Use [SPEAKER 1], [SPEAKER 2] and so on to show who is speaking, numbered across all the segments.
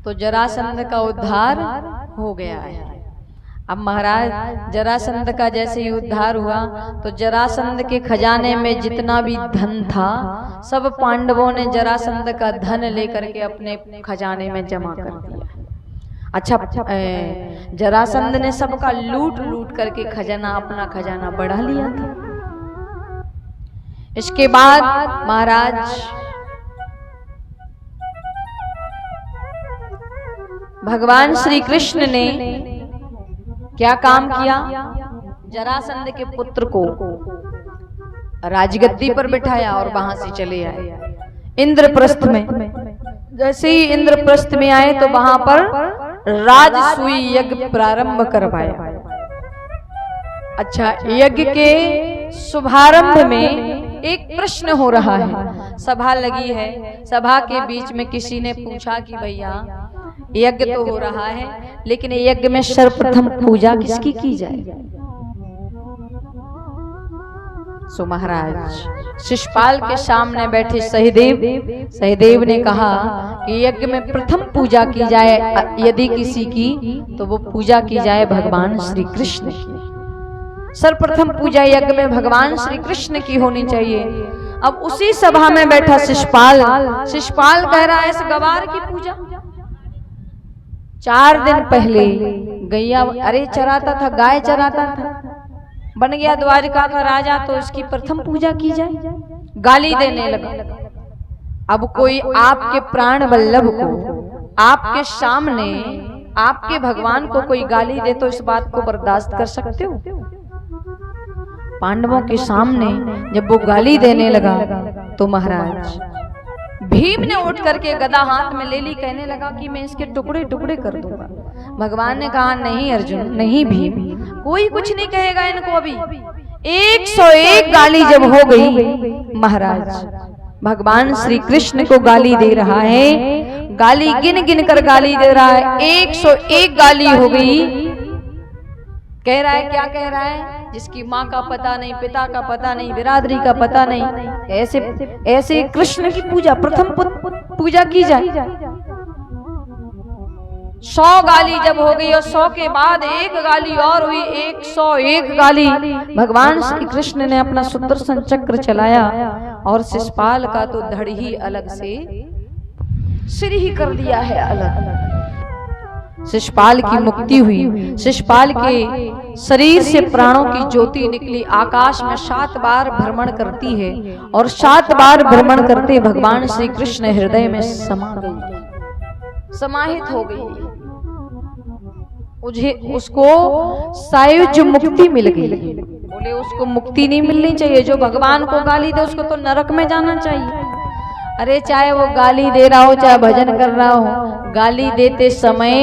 [SPEAKER 1] तो जरासंध का उद्धार हो गया है। अब महाराज जरासंध का जैसे ही उद्धार हुआ तो जरासंध के खजाने में जितना भी धन था सब पांडवों ने जरासंध का धन लेकर के अपने खजाने में जमा कर दिया। अच्छा, जरासंध ने सबका लूट लूट करके खजाना, अपना खजाना बढ़ा लिया था। इसके बाद महाराज भगवान श्री कृष्ण ने क्या काम किया, जरासंध के पुत्र को राजगद्दी पर बिठाया और वहां से चले आए इंद्रप्रस्थ में। जैसे ही इंद्रप्रस्थ में आए तो वहां पर राजसूय यज्ञ प्रारंभ करवाया। अच्छा, यज्ञ के शुभारंभ में एक प्रश्न हो रहा है, सभा लगी है, सभा के बीच में किसी ने पूछा कि भैया यज्ञ तो हो रहा है लेकिन यज्ञ में सर्वप्रथम पूजा किसकी की जाए। सो महाराज शिशुपाल के सामने बैठे सहदेव ने कहा कि यज्ञ में प्रथम पूजा की जाए, यदि किसी की तो वो पूजा की जाए भगवान श्री कृष्ण की। सर्वप्रथम पूजा यज्ञ में भगवान श्री कृष्ण की होनी चाहिए। अब उसी सभा में बैठा शिशुपाल कह रहा है इस गवार की पूजा। 4 दिन पहले गैया चराता था, गाय चराता था, बन गया द्वारिका का राजा, तो इसकी प्रथम पूजा की जाए। गाली देने लगा। अब कोई आपके प्राण वल्लभ को, आपके सामने आपके भगवान को कोई गाली दे तो इस बात को बर्दाश्त कर सकते हो? पांडवों के सामने जब वो गाली देने लगा तो महाराज भीम ने उठ करके गदा हाथ में ले ली, कहने लगा कि मैं इसके टुकड़े टुकड़े कर दूंगा। भगवान ने कहा नहीं अर्जुन, नहीं भीम, कोई कुछ नहीं कहेगा इनको। अभी 101 गाली जब हो गई, महाराज भगवान श्री कृष्ण को गाली दे रहा है, गाली गिन गिन कर गाली दे रहा है। 101 गाली हो गई। कह रहा है, क्या कह रहा है, जिसकी माँ का पता नहीं, पिता का पता नहीं, बिरादरी का पता नहीं, ऐसे कृष्ण की पूजा, प्रथम पूजा की जाए। 100 गाली जब हो गई और 100 के बाद एक गाली और हुई, 101 गाली। भगवान श्री कृष्ण ने अपना सुदर्शन चक्र चलाया और शिशुपाल का तो धड़ ही अलग से सिर ही कर दिया है अलग। शिशुपाल की मुक्ति हुई। शिशुपाल के शरीर से प्राणों की ज्योति निकली, आकाश में 7 बार भ्रमण करती है और 7 बार भ्रमण करते भगवान श्री कृष्ण हृदय में समा गई, समाहित हो गई। उसको सायुज्य मुक्ति मिल गई। बोले उसको मुक्ति नहीं मिलनी चाहिए, जो भगवान को गाली दे उसको तो नरक में जाना चाहिए। अरे चाहे वो गाली दे रहा हो चाहे भजन कर रहा हो, गाली देते समय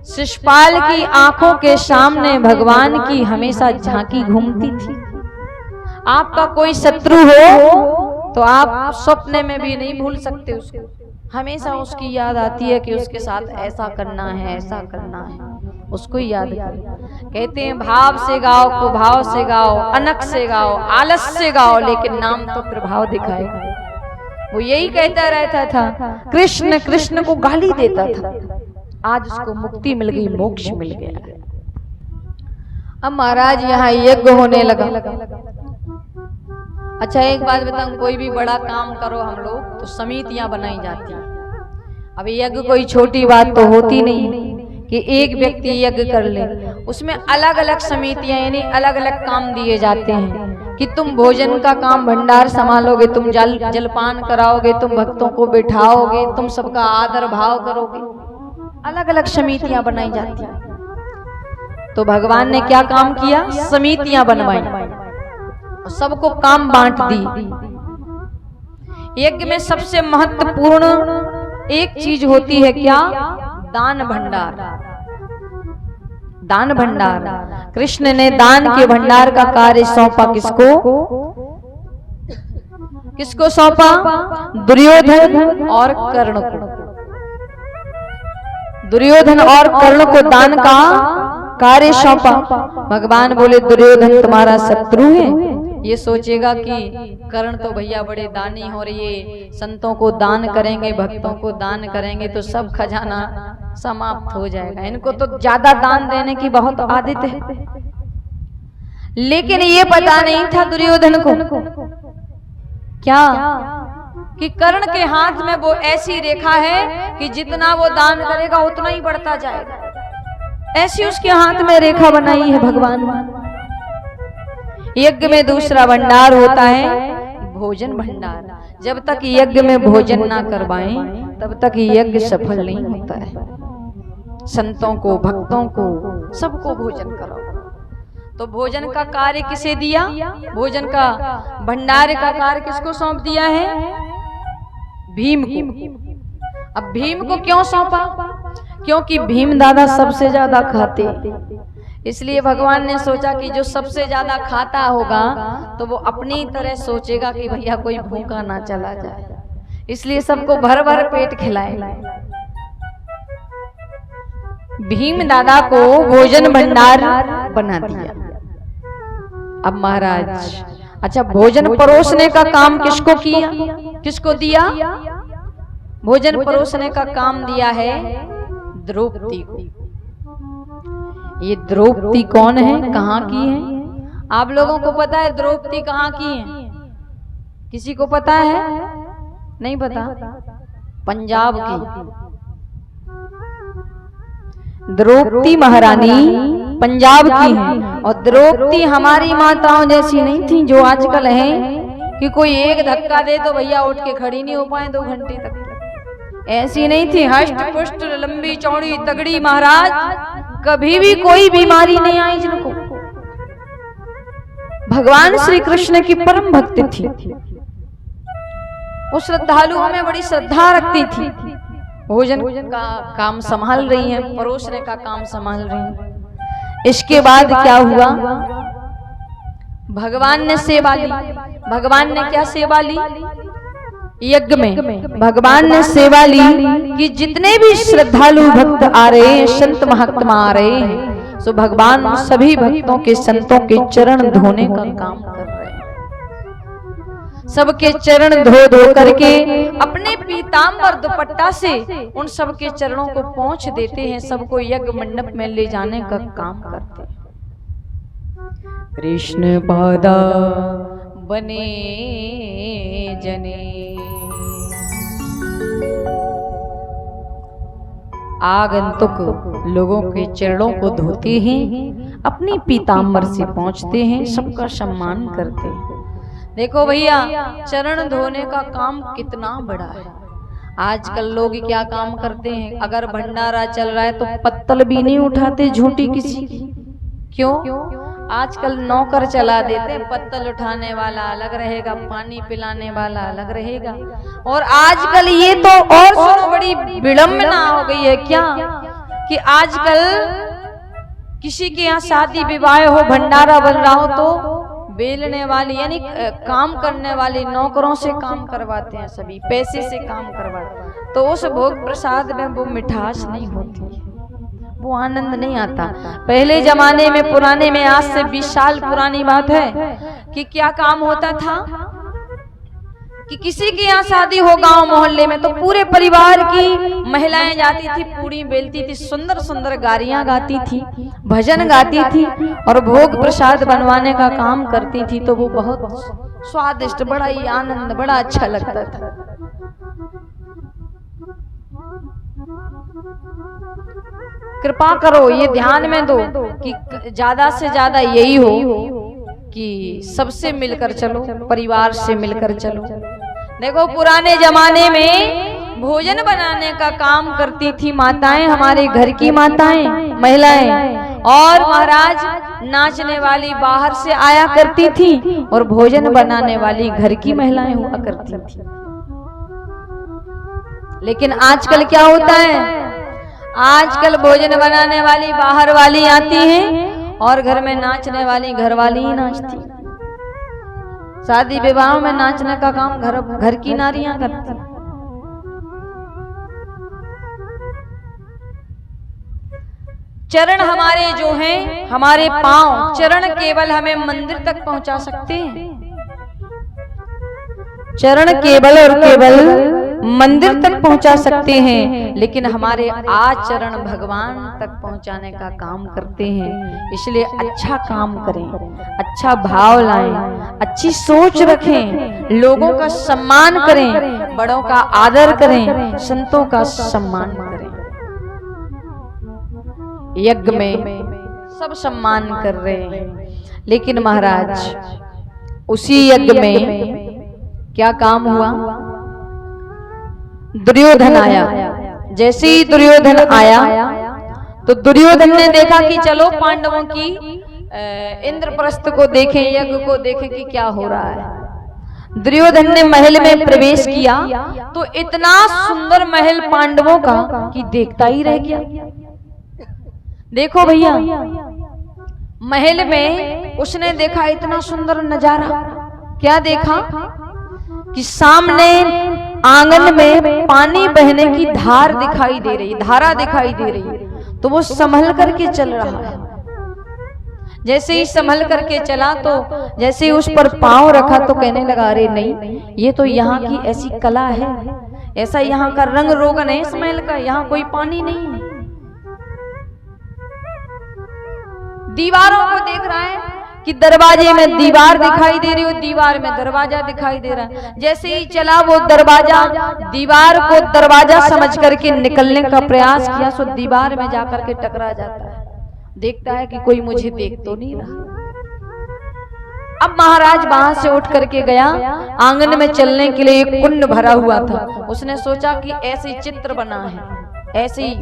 [SPEAKER 1] शिशुपाल की आंखों के सामने भगवान की हमेशा झांकी घूमती थी। आपका कोई शत्रु हो तो आप स्वप्न में भी नहीं भूल सकते उसको, हमेशा उसकी याद आती है कि उसके साथ ऐसा करना है, ऐसा करना है, उसको याद करें। कहते हैं भाव से गाओ, कुभाव से गाओ, अनक से गाओ, आलस से गाओ, लेकिन नाम तो प्रभाव दिखाएगा। वो यही कहता रहता था, कृष्ण कृष्ण को गाली देता था। आज उसको मुक्ति मिल गई, मोक्ष मिल गया। अब महाराज यहाँ यज्ञ होने लगा। अच्छा एक बात बताऊं, कोई भी बड़ा काम करो हम लोग तो समितियां बनाई जाती हैं। अब यज्ञ कोई छोटी बात तो होती नहीं कि एक व्यक्ति यज्ञ कर ले, उसमें अलग अलग समितियां यानी अलग अलग काम दिए जाते हैं कि तुम भोजन का काम भंडार संभालोगे, तुम जलपान कराओगे, तुम भक्तों को बिठाओगे, तुम सबका आदर भाव करोगे। अलग अलग समितियां बनाई जाती हैं। तो भगवान ने क्या काम किया, समितियां बनवाई और सबको काम बांट दी। यज्ञ में सबसे महत्वपूर्ण एक चीज होती है, क्या, दान भंडार। दान भंडार, कृष्ण ने दान के भंडार का कार्य सौंपा किसको, किसको सौंपा, दुर्योधन और कर्ण को। दुर्योधन और कर्ण को दान का कार्य सौंपा। भगवान बोले दुर्योधन तुम्हारा शत्रु है, ये सोचेगा कि कर्ण तो भैया बड़े दानी हो रही है, संतों को दान करेंगे, भक्तों को दान करेंगे तो सब खजाना समाप्त हो जाएगा, इनको तो ज्यादा दान देने की बहुत आदत है। लेकिन ये पता नहीं था दुर्योधन को क्या कि कर्ण के हाथ में वो ऐसी रेखा है कि जितना वो दान करेगा उतना ही बढ़ता जाएगा, ऐसी उसके हाथ में रेखा बनाई है भगवान। यज्ञ में दूसरा भंडार होता है भोजन भंडार। जब तक यज्ञ में भोजन ना करवाएं तब तक यज्ञ सफल नहीं होता है। संतों को, भक्तों को, सबको भोजन कराओ। तो भोजन का कार्य किसे दिया? भोजन का भंडार का कार्य किसको सौंप दिया है? भीम को। अब भीम को क्यों सौंपा? क्योंकि भीम दादा सबसे ज्यादा खाते, इसलिए भगवान ने सोचा कि जो सबसे ज्यादा खाता होगा तो वो अपनी तरह सोचेगा कि भैया कोई भूखा ना चला जाए, इसलिए सबको भर भर पेट खिलाए। भीम दादा को भोजन भंडार बना दिया। अब महाराज, अच्छा भोजन परोसने का काम किसको किया, किसको दिया? भोजन परोसने का काम दिया है द्रौपदी को। ये द्रौपदी कौन है, कहाँ की है? आप लोगों को पता है द्रौपदी कहाँ की है? किसी को पता है? नहीं पता? पंजाब की द्रौपदी महारानी पंजाब की है। और द्रौपदी हमारी माताओं जैसी नहीं थी जो आजकल है कि कोई एक धक्का दे तो भैया उठ के खड़ी नहीं हो पाए 2 घंटे तक। ऐसी नहीं थी, हष्ट पुष्ट लंबी चौड़ी तगड़ी महाराज, कभी भी कोई बीमारी नहीं आई जिनको। भगवान श्री कृष्ण की परम भक्त थी, वो श्रद्धालुओं में बड़ी श्रद्धा रखती थी। भोजन का काम संभाल रही हैं, परोसने का काम संभाल रही हैं। इसके बाद क्या हुआ? भगवान ने सेवा ली। भगवान ने क्या सेवा ली? यज्ञ में भगवान ने सेवा ली कि जितने भी श्रद्धालु भक्त आ रहे हैं, संत महात्मा आ रहे हैं, सो भगवान सभी भक्तों के, संतों के चरण धोने का काम कर रहे हैं। सबके चरण धो धो करके अपने पीतांबर दुपट्टा से उन सबके चरणों को पोंछ देते हैं, सबको यज्ञ मंडप में ले जाने का काम करते हैं। कृष्ण पादा बने जने आगंतुक लोगों के चरणों को धोते हैं, अपनी पीतांबर से पहुंचते हैं, सबका सम्मान करते हैं। देखो भैया, चरण धोने का काम कितना बड़ा है। आजकल लोग क्या काम करते हैं, अगर भंडारा चल रहा है तो पत्तल भी नहीं उठाते झूठी किसी की। क्यों? आजकल नौकर चला देते, पत्तल उठाने वाला अलग रहेगा, पानी पिलाने वाला अलग रहेगा। और आजकल ये तो और सुनो, बड़ी विडंबना हो गई है क्या कि आजकल किसी के यहाँ शादी विवाह हो, भंडारा बन रहा हो तो बेलने वाली यानी काम करने वाली नौकरों से काम करवाते हैं, सभी पैसे से काम करवाते हैं। तो उस भोग प्रसाद में वो मिठास नहीं होती है, वो आनंद नहीं आता। पहले जमाने में, पुराने में, आज से 20 साल पुरानी बात है कि क्या काम होता था कि किसी के यहाँ शादी हो गांव मोहल्ले में तो पूरे परिवार की महिलाएं जाती थी, पूरी बेलती थी, सुंदर सुंदर गारियां गाती थी, भजन गाती थी और भोग प्रसाद बनवाने का काम करती थी। तो वो बहुत स्वादिष्ट, बड़ा ही आनंद, बड़ा अच्छा लगता था। कृपा करो, ये ध्यान में दो कि ज्यादा से ज्यादा यही हो कि सबसे मिलकर चलो, परिवार से मिलकर चलो। देखो पुराने जमाने में भोजन बनाने का काम करती थी माताएं, हमारे घर की माताएं, महिलाएं, और महाराज नाचने वाली बाहर से आया करती थी और भोजन बनाने वाली घर की महिलाएं हुआ करती थी। लेकिन आजकल क्या होता है, आजकल भोजन बनाने वाली बाहर वाली आती हैं और घर में नाचने वाली घर वाली ही नाचती। शादी विवाह में नाचने का काम घर की नारियां करती। चरण हमारे जो हैं, हमारे पांव, चरण केवल हमें मंदिर तक पहुंचा सकते हैं। चरण केवल और केवल मंदिर तक पहुंचा सकते हैं, लेकिन हमारे आचरण भगवान तक पहुंचाने का काम करते हैं। इसलिए अच्छा काम करें, अच्छा भाव लाएं, अच्छी सोच रखें, लोगों का सम्मान करें, बड़ों का आदर करें, संतों का सम्मान करें। यज्ञ में सब सम्मान कर रहे हैं, लेकिन महाराज उसी यज्ञ में क्या काम हुआ? दुर्योधन आया। जैसे ही दुर्योधन आया तो दुर्योधन ने देखा कि चलो पांडवों की इंद्रप्रस्थ को देखें, यज्ञ को देखें कि क्या हो रहा है। दुर्योधन ने महल में प्रवेश किया तो इतना सुंदर महल पांडवों का कि देखता ही रह गया। देखो भैया, महल में उसने देखा इतना सुंदर नजारा। क्या देखा कि सामने आंगन में पानी बहने की धार दिखाई दे रही, धारा दिखाई दे रही। तो वो संभल करके चल रहा है। जैसे ही संभल करके चला तो जैसे ही उस पर पांव रखा तो कहने लगा, अरे नहीं, ये तो यहाँ की ऐसी कला है, ऐसा यहाँ का रंग रोगन है इस महल का, यहाँ कोई पानी नहीं है। दीवारों को देख रहा है कि दरवाजे में दीवार दिखाई दे रही हो, दीवार में दरवाजा दिखाई दे रहा है। जैसे ही चला वो दरवाजा, दीवार को दरवाजा समझ करके निकलने का प्रयास किया, सो दीवार में जाकर के टकरा जाता है। देखता है कि कोई मुझे देख तो नहीं रहा। अब महाराज वहां से उठ करके गया, आंगन में चलने के लिए एक कुंड भरा हुआ था। उसने सोचा कि ऐसे चित्र बना है, ऐसे ही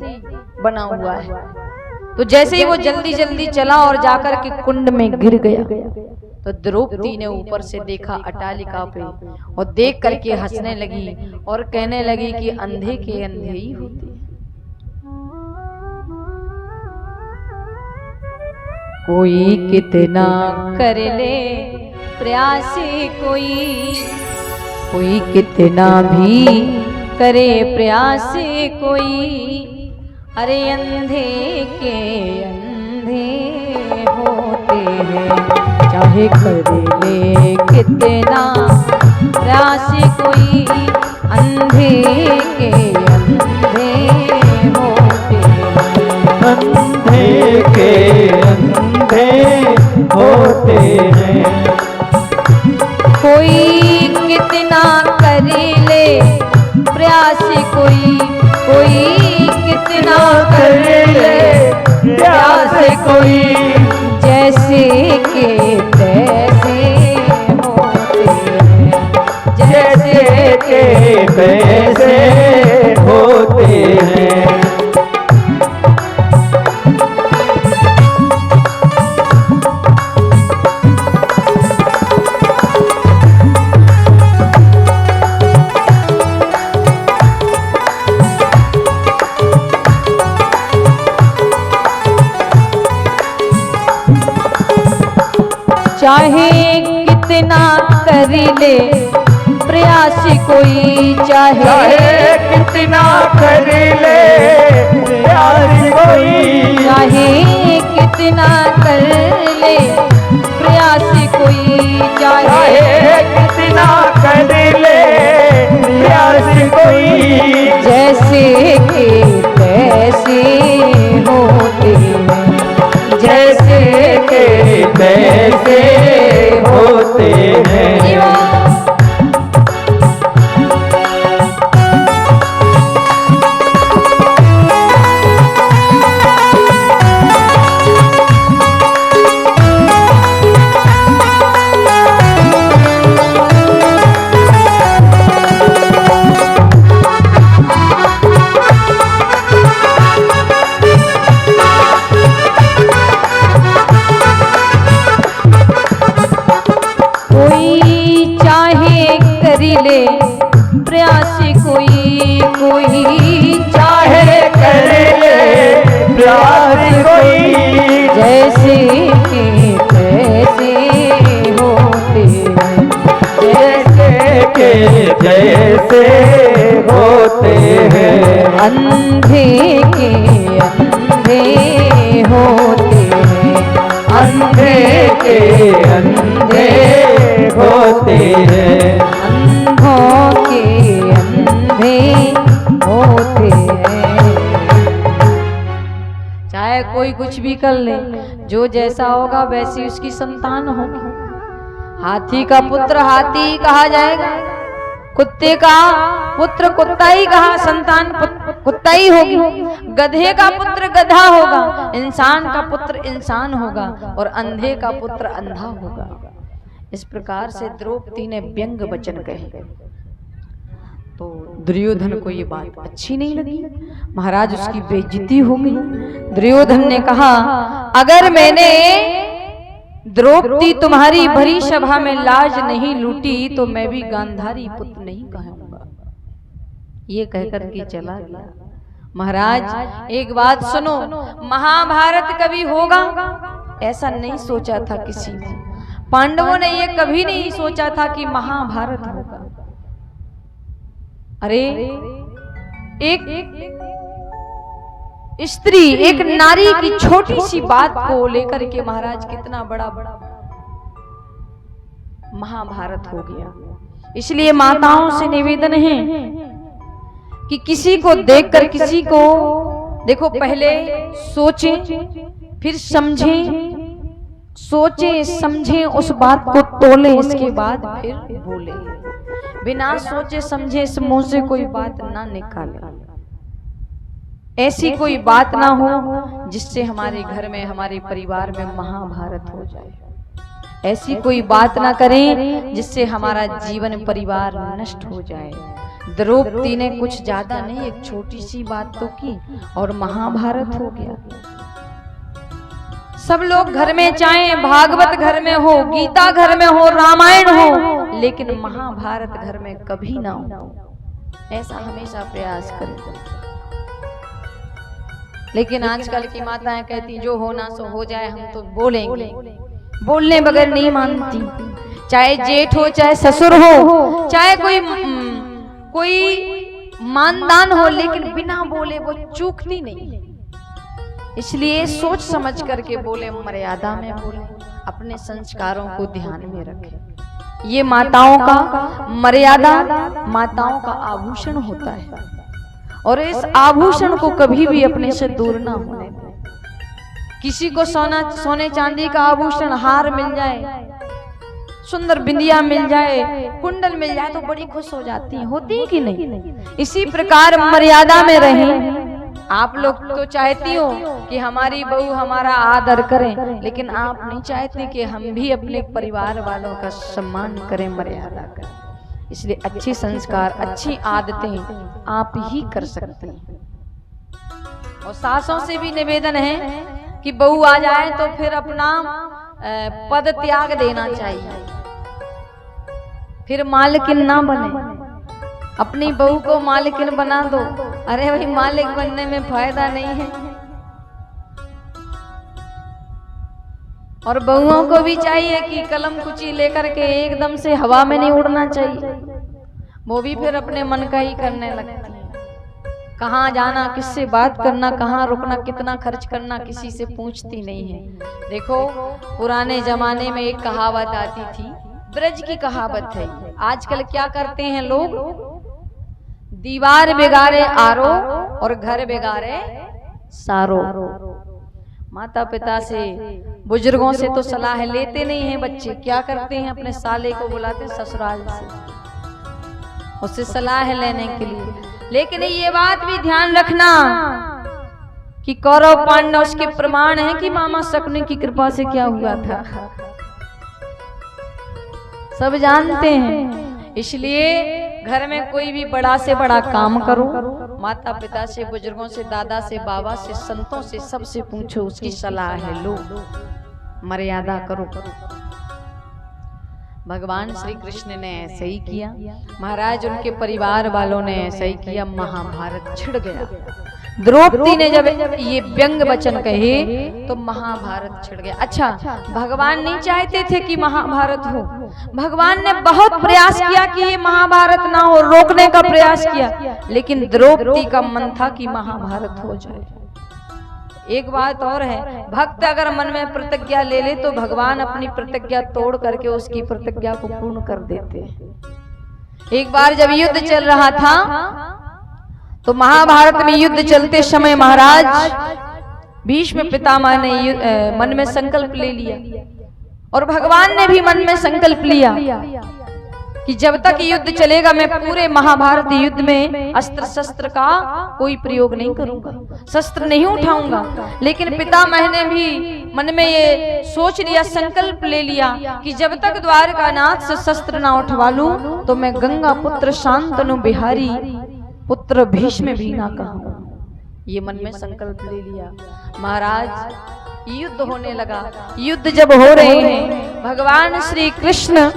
[SPEAKER 1] बना हुआ है। तो जैसे ही वो जल्दी जल्दी चला और जाकर के कुंड में गिर गया, तो द्रौपदी ने ऊपर से देखा अटालिका पे और देख करके हंसने लगी और कहने लगी कि अंधे के अंधे ही होते। कोई कितना कर ले प्रयास, कोई कितना भी करे प्रयास, कोई अरे अंधे के अंधे होते हैं। चाहे कर ले कितना प्रयास, कोई अंधे के अंधे होते हैं।
[SPEAKER 2] अंधे के अंधे होते हैं।
[SPEAKER 1] कोई कितना कर ले प्रयास, कोई कितना कर ले प्रयास, कोई जैसे के तैसे होते हैं।
[SPEAKER 2] जैसे के तैसे होते हैं।
[SPEAKER 1] चाहे कितना कर ले प्रयास, कोई चाहे
[SPEAKER 2] कितना कर ले प्रयास, कोई
[SPEAKER 1] चाहे कितना कर ले प्रयास, कोई चाहे
[SPEAKER 2] कितना कर ले प्रयास, कोई
[SPEAKER 1] जैसे के तैसे होते हैं।
[SPEAKER 2] जैसे के तैसे होते हैं।
[SPEAKER 1] प्रयास, कोई
[SPEAKER 2] चाहे कर ले प्रयास, कोई
[SPEAKER 1] जैसे के तैसे होते हैं।
[SPEAKER 2] जैसे के जैसे होते हैं।
[SPEAKER 1] अंधे के अंधे होते हैं।
[SPEAKER 2] अंधे के अंधे होते हैं।
[SPEAKER 1] अंधों चाहे कोई कुछ भी कर ले, जो जैसा होगा वैसी उसकी संतान होगी। हाथी का पुत्र हाथी कहा जाएगा, कुत्ते का पुत्र कुत्ता ही कहा, संतान कुत्ता ही होगी। गधे का पुत्र गधा होगा, इंसान का पुत्र इंसान होगा, और अंधे का पुत्र अंधा होगा। इस प्रकार से द्रौपदी ने व्यंग वचन कहे। तो दुर्योधन को ये बात अच्छी नहीं लगी, महाराज उसकी बेइज्जती हो गई। दुर्योधन ने कहा, अगर मैंने द्रौपदी तुम्हारी भरी सभा में लाज नहीं लूटी तो मैं भी गांधारी पुत्र नहीं कहूंगा। ये कहकर के चला गया। महाराज एक बात सुनो, महाभारत कभी होगा ऐसा नहीं सोचा था किसी ने। पांडवों ने ये कभी नहीं सोचा था कि महाभारत होगा। अरे एक स्त्री, एक नारी की छोटी सी बात को लेकर के महाराज कितना बड़ा महाभारत हो गया। इसलिए माताओं से निवेदन है कि किसी को देखकर किसी को देखो, पहले सोचें फिर समझें, सोचें समझें, उस बात को तोलें, इसके बाद फिर बोलें। बिना सोचे समझे इस मुंह से कोई बात ना निकाले। ऐसी कोई बात ना हो जिससे हमारे घर में, हमारे परिवार में महाभारत हो जाए। ऐसी कोई बात ना करें जिससे हमारा जीवन परिवार नष्ट हो जाए। द्रौपदी ने कुछ ज्यादा नहीं, एक छोटी सी बात तो की और महाभारत हो गया। सब लोग घर में चाहे भागवत घर में हो, गीता घर में हो, रामायण हो, लेकिन महाभारत घर में कभी ना हो, ऐसा हमेशा प्रयास करें। लेकिन आजकल की माताएं कहती जो होना सो हो जाए, हम तो बोलेंगे। बोलने बगैर नहीं मानती, चाहे जेठ हो, चाहे ससुर हो, चाहे कोई मानदान हो, लेकिन बिना बोले वो चूकती नहीं। इसलिए सोच समझ करके बोले, मर्यादा में बोले, अपने संस्कारों को ध्यान में रखें। ये माताओं का मर्यादा, माताओं का आभूषण होता है, और इस आभूषण को कभी भी अपने से दूर ना होने दें। किसी को सोने चांदी का आभूषण, हार मिल जाए, सुंदर बिंदिया मिल जाए, कुंडल मिल जाए तो बड़ी खुश हो जाती है, होती है कि नहीं? इसी प्रकार मर्यादा में रहें। आप लोग तो चाहती हो कि हमारी बहू हमारा आदर करें, लेकिन आप नहीं चाहती कि हम भी अपने परिवार वालों का सम्मान करें, मर्यादा करें। इसलिए अच्छे संस्कार, अच्छी आदतें आप ही कर सकते हैं। और सासों से भी निवेदन है कि बहू आ जाए तो फिर अपना पद त्याग देना चाहिए, फिर मालकिन ना बने। अपनी बहू को मालकिन बना दो। अरे भाई, मालिक बनने में फायदा नहीं है। और बहुओं को भी चाहिए कि कलम कुची लेकर के एकदम से हवा में नहीं उड़ना चाहिए। वो भी फिर अपने मन का ही करने लगती है। कहाँ जाना, किससे बात करना, कहाँ रुकना, कितना खर्च करना, किसी से पूछती नहीं है। देखो, पुराने जमाने में एक कहावत आती थी, ब्रज की कहावत है। आजकल क्या करते हैं लोग, दीवार बिगाड़े आरो और घर बिगाड़े सारो। माता पिता से, बुजुर्गों से तो सलाह लेते नहीं हैं बच्चे। क्या करते हैं, अपने साले को बुलाते ससुराल से, उससे सलाह लेने के लिए। लेकिन ये बात भी ध्यान रखना कि कौरव पांडव उसके प्रमाण है कि मामा शकुनी की कृपा से क्या हुआ था, सब जानते हैं। इसलिए घर में कोई भी बड़ा से बड़ा काम करो, माता पिता से, बुजुर्गों से, दादा से, बाबा से, संतों से, सबसे पूछो, उसकी सलाह है लो, मर्यादा करो। भगवान श्री कृष्ण ने ऐसे ही किया, महाराज उनके परिवार वालों ने ऐसा ही किया। महाभारत छिड़ गया। द्रौपदी ने जब ये व्यंग वचन कहे तो महाभारत छिड़ गया। अच्छा, भगवान नहीं चाहते थे कि महाभारत हो। भगवान ने बहुत प्रयास किया कि ये महाभारत ना हो, रोकने का प्रयास किया, लेकिन द्रौपदी का मन था कि महाभारत हो जाए। एक बात और है, भक्त अगर मन में प्रतिज्ञा ले ले तो भगवान अपनी प्रतिज्ञा तोड़ करके उसकी प्रतिज्ञा को पूर्ण कर देते हैं। एक बार जब युद्ध चल रहा था तो महाभारत में युद्ध चलते समय महाराज भीष्म पितामह ने मन में संकल्प ले लिया और भगवान ने भी मन में संकल्प लिया कि जब तक युद्ध चलेगा मैं पूरे महाभारत युद्ध में अस्त्र शस्त्र का कोई प्रयोग नहीं करूंगा, शस्त्र नहीं उठाऊंगा। लेकिन पितामह ने भी मन में ये सोच लिया, संकल्प ले लिया कि जब तक द्वारकानाथ से शस्त्र ना उठवा लूं तो मैं गंगा पुत्र शांतनु बिहारी पुत्र भीष्म भी ना कहूं। ये मन में संकल्प ले लिया। महाराज युद्ध होने लगा। युद्ध जब हो रहे हैं, भगवान श्री कृष्ण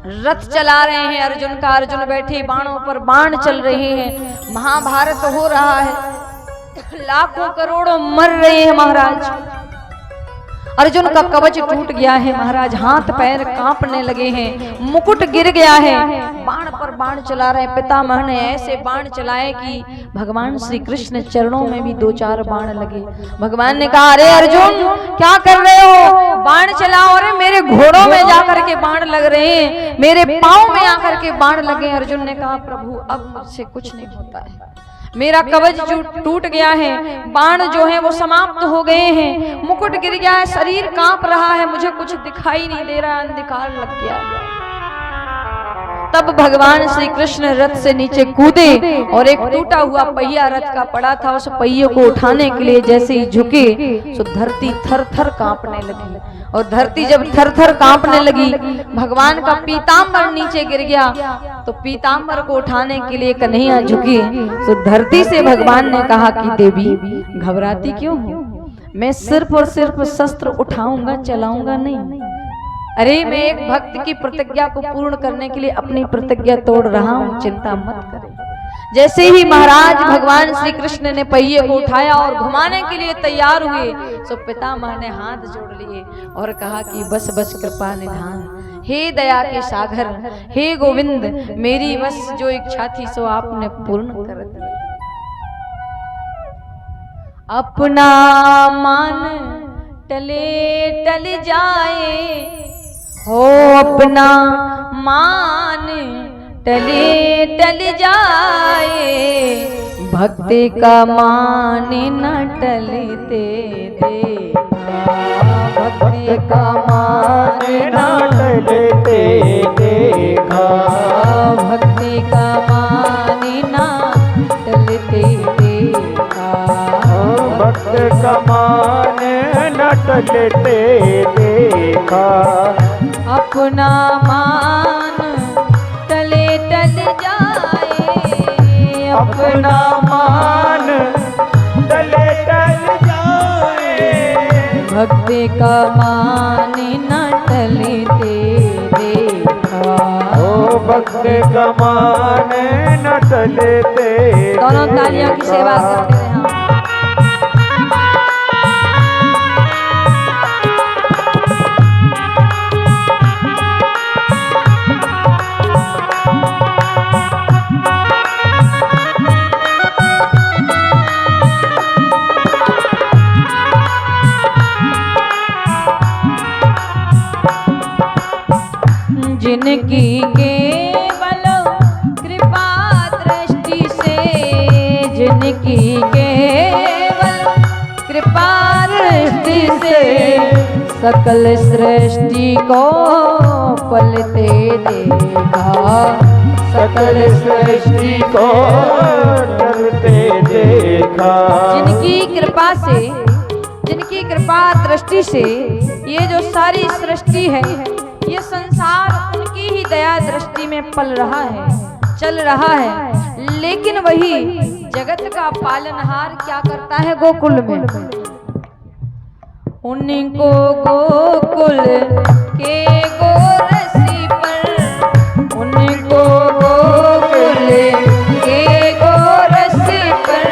[SPEAKER 1] रथ चला रहे हैं अर्जुन का, अर्जुन बैठे बाणों पर बाण चल रहे हैं, महाभारत हो रहा है, लाखों करोड़ों मर रहे हैं महाराज। अर्जुन का कवच टूट गया है महाराज, हाथ पैर कांपने लगे हैं, मुकुट गिर गया है, बाण पर बाण चला रहे हैं। पितामह ने ऐसे बाण चलाए कि भगवान श्री कृष्ण चरणों में भी 2-4 बाण लगे। भगवान ने कहा, अरे अर्जुन क्या कर रहे हो, बाण चलाओ। अरे मेरे घोड़ों में जाकर के बाण लग रहे हैं, मेरे पाँव में आकर के बाण लगे। अर्जुन ने कहा, प्रभु अब मुझसे कुछ नहीं होता है, मेरा कवच टूट गया है, बाण जो है वो समाप्त हो गए हैं, मुकुट गिर गया है, शरीर कांप रहा है, मुझे कुछ दिखाई नहीं दे रहा, अंधकार लग गया। तब भगवान श्री कृष्ण रथ से नीचे कूदे और एक टूटा हुआ पहिया रथ का पड़ा था, उस पहिए को उठाने के लिए जैसे ही झुके तो धरती थर थर कांपने लगी। और धरती जब थर थर कांपने लगी, भगवान का पीतांबर नीचे गिर गया। तो पीतांबर को उठाने के लिए कन्हैया झुकी तो धरती से भगवान ने कहा कि देवी घबराती क्यों हो, मैं सिर्फ और सिर्फ शस्त्र उठाऊंगा, चलाऊंगा नहीं। अरे मैं एक भक्त की प्रतिज्ञा को पूर्ण करने के लिए अपनी प्रतिज्ञा तोड़ रहा हूँ, चिंता मत करें। जैसे ही महाराज भगवान श्री कृष्ण ने पहिए को उठाया और घुमाने के लिए तैयार हुए तो पितामह ने हाथ जोड़ लिए और कहा कि बस बस कृपा निधान, हे दया के सागर, हे गोविंद, मेरी बस जो इच्छा थी सो आपने पूर्ण कर दी। अपना मन टले टल जाए हो, अपना मान टले टल जाए, भक्ति का मान न टलते देखा, भक्ति का मान न टलते देखा, भक्ति का मान न टलते देखा,
[SPEAKER 2] भक्त का मान न टलते देखा,
[SPEAKER 1] अपना मान टले टल जाए,
[SPEAKER 2] अपना मान टले टल जाए,
[SPEAKER 1] भक्ति का मान न टलते देखा।
[SPEAKER 2] ओ भक्त का मान न टलते।
[SPEAKER 1] दोनों तालियों की सेवा करते रहे हम। जिनकी केवल कृपा दृष्टि से, जिनकी केवल कृपा दृष्टि से, सकल सृष्टि को पलते देखा,
[SPEAKER 2] सकल सृष्टि को चलते देखा।
[SPEAKER 1] जिनकी कृपा से, जिनकी कृपा दृष्टि से ये जो सारी सृष्टि है, ये संसार उनकी ही दया दृष्टि में पल रहा है, चल रहा है। लेकिन वही जगत का पालनहार क्या करता है गोकुल में, उनको गोकुल के गोरसी पर, उनको गोकुल के गोरसी पर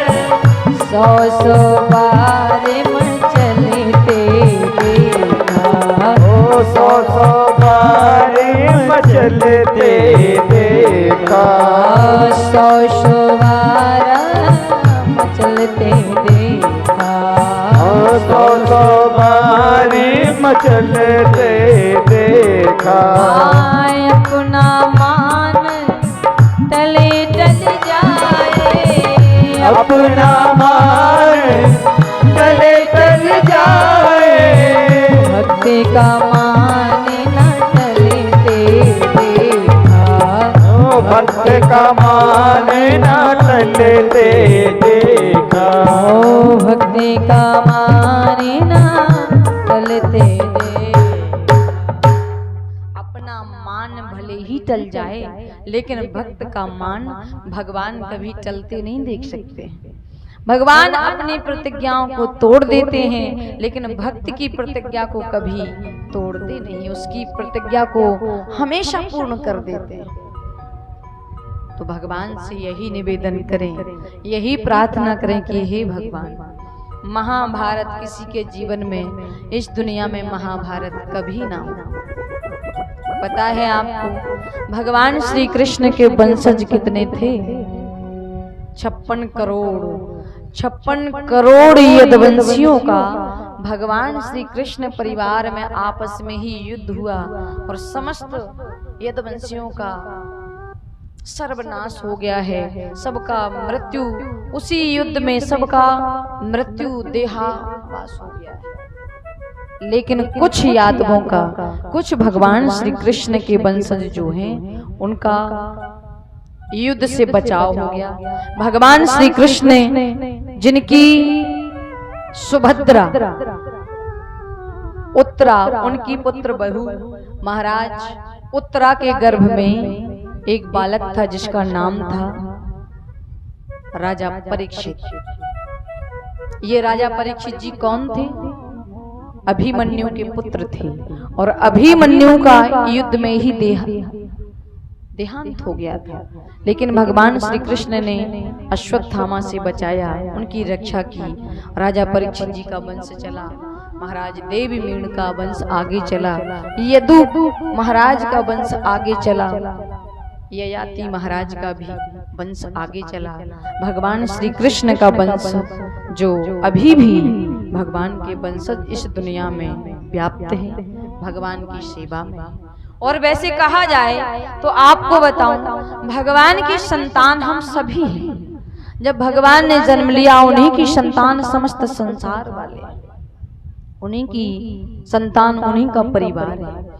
[SPEAKER 1] 100 बार मचलते देखा,
[SPEAKER 2] 100 बार मचलते देखा,
[SPEAKER 1] 100 बार मचलते देखा,
[SPEAKER 2] 100 बार मचलते देखा।
[SPEAKER 1] अपना मान टले टल जाए,
[SPEAKER 2] अपना मान टले
[SPEAKER 1] टल जाए, लेकिन भक्त का मान भगवान कभी टलते नहीं देख सकते। भगवान अपनी प्रतिज्ञाओं को तोड़ देते हैं, लेकिन भक्त की प्रतिज्ञा को कभी तोड़ते नहीं, उसकी प्रतिज्ञा को हमेशा पूर्ण कर देते हैं। तो भगवान से यही निवेदन करें, यही प्रार्थना करें कि हे भगवान, महाभारत किसी के जीवन में, इस दुनिया में महाभारत कभी ना हो। पता है आपको भगवान श्री कृष्ण के वंशज कितने थे? 56 करोड़ यदुवंशियों का भगवान श्री कृष्ण परिवार में आपस में ही युद्ध हुआ और समस्त यदुवंशियों का सर्वनाश हो गया है। सबका मृत्यु उसी युद्ध में, सबका मृत्यु देहावास हो गया है। लेकिन कुछ यादवों का, कुछ भगवान श्री कृष्ण के वंशज जो हैं, उनका युद्ध से बचाव हो गया। भगवान श्री कृष्ण ने, जिनकी सुभद्रा उत्तरा, उनकी पुत्र बहू महाराज उत्तरा के गर्भ में एक बालक था जिसका नाम था राजा परीक्षित। ये राजा परीक्षित जी कौन थे? अभिमन्यु के पुत्र थे और अभिमन्यु का युद्ध में ही देहांत हो गया था। लेकिन भगवान श्री कृष्ण ने अश्वत्थामा से बचाया, उनकी रक्षा की। राजा परीक्षित जी का वंश चला, महाराज देवी मीण का वंश आगे चला, यदु महाराज का वंश आगे चला, ययाति महाराज का भी वंश आगे चला। भगवान श्री कृष्ण का वंश जो अभी भी भगवान के वंशज इस दुनिया में व्याप्त है, भगवान की सेवा में। और वैसे कहा जाए तो आपको बताऊं, भगवान की संतान हम सभी हैं। जब भगवान ने जन्म लिया, उन्हीं की संतान समस्त संसार वाले, उन्हीं की संतान, उन्हीं का परिवार है।